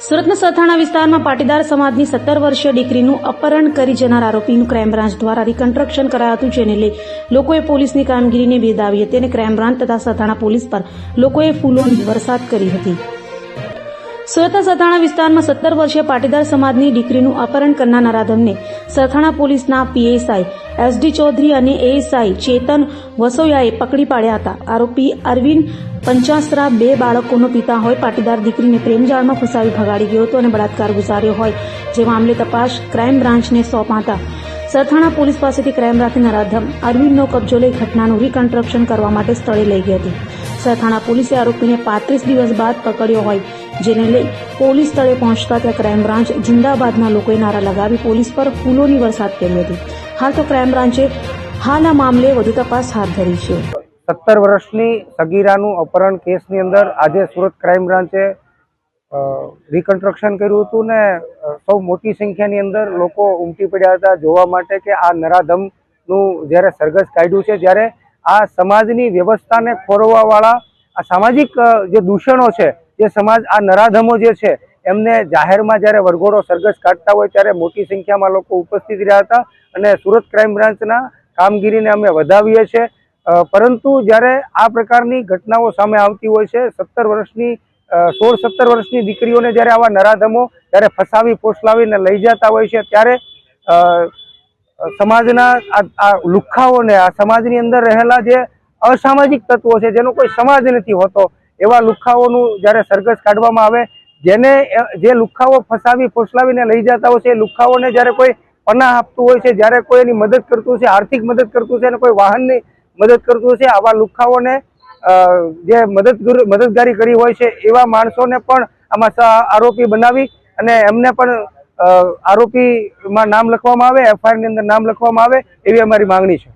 સુરતના સરથાણા વિસ્તારમાં પાટીદાર સમાજની 17 વર્ષીય દીકરીનું અપહરણ કરી જનાર આરોપીનું ક્રાઇમ બ્રાન્ચ દ્વારા રિકન્સ્ટ્રક્શન કરાયું હતું, જેને લઈ લોકોએ પોલીસની કામગીરીને બિરદાવી હતી અને ક્રાઇમ બ્રાન્ચ તથા સરથાણા પોલીસ પર લોકોએ ફૂલોની વરસાદ કરી હતી। સુરતના સરથાણા વિસ્તારમાં 17 વર્ષીય પાટીદાર સમાજની દીકરીનું અપહરણ કરનાર નરાધમને સરથાણા પોલીસના પીએસઆઈ એસડી ચૌધરી અને એએસઆઈ ચેતન વસોયાએ પકડી પાડ્યા હતા। આરોપી અરવિંદ પંચાસરા 2 બાળકોનો પિતા હોય, પાટીદાર દીકરીને પ્રેમજાળમાં ફસાવી ભગાડી ગયો હતો અને બળાત્કાર ગુજાર્યો હોય, જે મામલે તપાસ ક્રાઇમ બ્રાન્ચને સોંપાતા સરથાણા પોલીસ પાસેથી ક્રાઇમ બ્રાન્ચે નરાધમ અરવિંદનો કબજો લઈ ઘટનાનું રિકન્સ્ટ્રક્શન કરવા માટે સ્થળે લઈ ગઈ હતી। સરથાણા પોલીસે આરોપીને 35 દિવસ બાદ પકડ્યો હોય, જેને લઈ પોલીસ સ્થળે પહોંચતા ત્યાં ક્રાઇમ બ્રાન્ચ જિંદાબાદના લોકોએ નારા લગાવી પોલીસ પર ફૂલોની વરસાદ કરી હતી। હાલ તો ક્રાઇમ બ્રાન્ચે હાલ આ મામલે વધુ તપાસ હાથ ધરી છે। 17 વર્ષની સગીરાનું અપહરણ કેસની અંદર આજે સુરત ક્રાઇમ બ્રાન્ચે રિકન્સ્ટ્રક્શન કર્યું હતું ને સૌ મોટી સંખ્યાની અંદર લોકો ઉમટી પડ્યા હતા જોવા માટે કે આ નરાધમનું જ્યારે સરઘસ કાઢ્યું છે, જ્યારે આ સમાજની વ્યવસ્થાને ખોરવાવાળા આ સામાજિક જે દૂષણો છે, જે સમાજ આ નરાધમો જે છે એમને જાહેરમાં જ્યારે વરઘોડો સરઘસ કાઢતા હોય ત્યારે મોટી સંખ્યામાં લોકો ઉપસ્થિત રહ્યા હતા અને સુરત ક્રાઇમ બ્રાન્ચના કામગીરીને અમે વધાવીએ છીએ। પરંતુ જ્યારે આ પ્રકારની ઘટનાઓ સામે આવતી હોય છે, 16-17 વર્ષની દીકરીઓને જ્યારે આવા નરાધમો જ્યારે ફસાવી ફોસલાવીને લઈ જતા હોય છે, ત્યારે સમાજના આ લુખ્ખાઓને, આ સમાજની અંદર રહેલા જે અસામાજિક તત્વો છે, જેનો કોઈ સમાજ નથી હોતો, એવા લુખ્ખાઓનું જ્યારે સરઘસ કાઢવામાં આવે, જે લુખ્ખાઓ ફસાવી ફોસલાવીને લઈ જતા હોય છે, એ લુખ્ખાઓને જ્યારે કોઈ પનાહ આપતું હોય છે, જ્યારે કોઈ એની મદદ કરતું છે, આર્થિક મદદ કરતું છે અને કોઈ વાહનની મદદ કરતું છે, આવા લુખ્ખાઓને જે મદદગારી કરી હોય છે એવા માણસોને પણ આમાં આરોપી બનાવી અને એમને પણ આરોપીમાં નામ લખવામાં આવે, એફઆઈઆરની અંદર નામ લખવામાં આવે, એવી અમારી માંગણી છે।